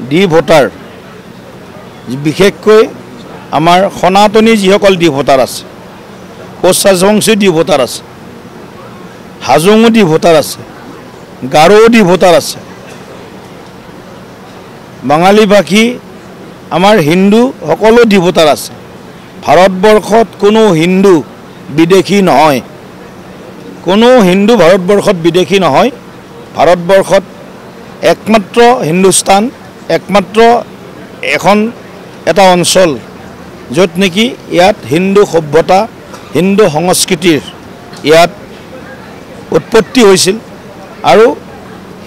D voter বিশেষকৈ আমাৰ সনাতনী যিসকল ডি ভোটাৰ আছে, কোচ ৰাজবংশী ডি ভোটাৰ আছে, হাজোঙো ডি ভোটাৰ আছে, গাৰো ডি ভোটাৰ আছে, বাঙালী ভাষী আমাৰ হিন্দু সকলো ডি ভোটাৰ আছে। ভাৰতবৰ্ষত কোনো হিন্দু বিদেশী নহয়, কোনো হিন্দু ভাৰতবৰ্ষত বিদেশী নহয়। ভাৰতবৰ্ষত একমাত্ৰ হিন্দুস্তান, একমাত্ৰ এটা অঞ্চল য'ত নেকি ইয়াত হিন্দু সভ্যতা, হিন্দু সংস্কৃতিৰ ইয়াত উৎপত্তি হৈছিল। আৰু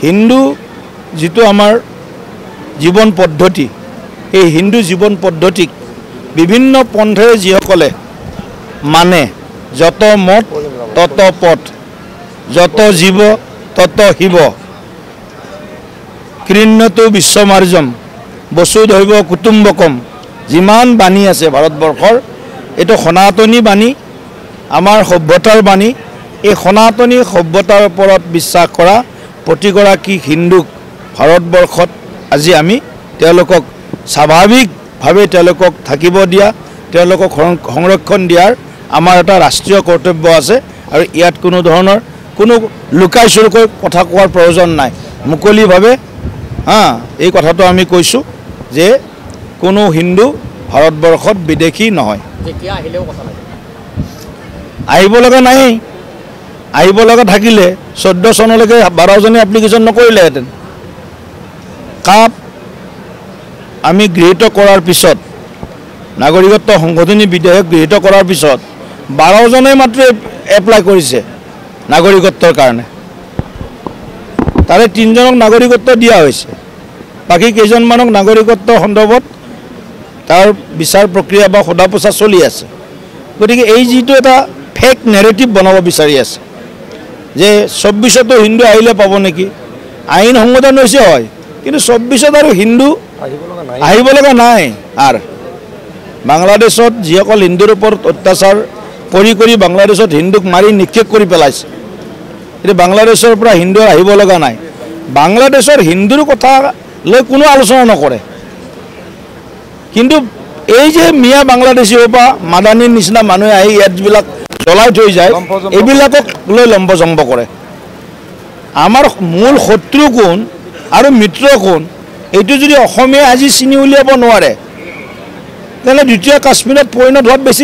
হিন্দু যিটো আমাৰ জীৱন পদ্ধতি, এই হিন্দু জীৱন পদ্ধতিক বিভিন্ন পন্থেৰে যিসকলে মানে, যত মত তত পথ, যত জীৱ তত শিৱ, কৃণ্যতু বিশ্বমাৰ্যম, বসুধৈৱ কুটুম্বকম, যিমান বাণী আছে ভাৰতবৰ্ষৰ, এইটো সনাতনী বাণী, আমাৰ সভ্যতাৰ বাণী। এই সনাতনী সভ্যতাৰ ওপৰত বিশ্বাস কৰা প্ৰতিগৰাকী হিন্দুক ভাৰতবৰ্ষত আজি আমি তেওঁলোকক স্বাভাৱিকভাৱে তেওঁলোকক থাকিব দিয়া, তেওঁলোকক সংৰক্ষণ দিয়াৰ আমাৰ এটা ৰাষ্ট্ৰীয় কৰ্তব্য আছে। আৰু ইয়াত কোনো ধৰণৰ কোনো লুকাই চুৰকৈ কথা কোৱাৰ প্ৰয়োজন নাই, মুকলিভাৱে এই কথাটো আমি কৈছোঁ যে কোনো হিন্দু ভাৰতবৰ্ষত বিদেশী নহয়। আহিব লগা নাই, আহিব লগা থাকিলে 14 চনলৈকে 12জনে এপ্লিকেশ্যন নকৰিলেহেঁতেন। কাপ আমি গৃহীত কৰাৰ পিছত, নাগৰিকত্ব সংশোধনী বিধেয়ক গৃহীত কৰাৰ পিছত 12জনে মাত্ৰ এপ্লাই কৰিছে নাগৰিকত্বৰ কাৰণে। তাৰে 3জনক নাগৰিকত্ব দিয়া হৈছে, বাকী কেইজনমানক নাগৰিকত্বৰ সন্দৰ্ভত তাৰ বিচাৰ প্ৰক্ৰিয়া বা সোধা পোছা চলি আছে। গতিকে এই যিটো এটা ফেক নেৰেটিভ বনাব বিচাৰি আছে যে 24তো হিন্দু আহিলে পাব নেকি, আইন সংশোধন হৈছে হয়, কিন্তু 24ত আৰু হিন্দু আহিব লগা নাই। আৰু বাংলাদেশত যিসকল হিন্দুৰ ওপৰত অত্যাচাৰ কৰি বাংলাদেশত হিন্দুক মাৰি নিক্ষেপ কৰি পেলাইছে, এতিয়া বাংলাদেশৰ পৰা হিন্দু আহিব লগা নাই। বাংলাদেশৰ হিন্দুৰ কথা লৈ কোনো আলোচনা নকৰে, কিন্তু এই যে মিয়া বাংলাদেশী বা মাদানীৰ নিচিনা মানুহে আহি ইয়াত যিবিলাক জ্বলাই থৈ যায়, এইবিলাকক লৈ লম্বজম্ব কৰে। আমাৰ মূল শত্ৰু কোন আৰু মিত্ৰ কোন, এইটো যদি অসমীয়া আজি চিনি উলিয়াব নোৱাৰে, তেনেহ'লে দ্বিতীয় কাশ্মীৰত পৰিণত হোৱাত বেছি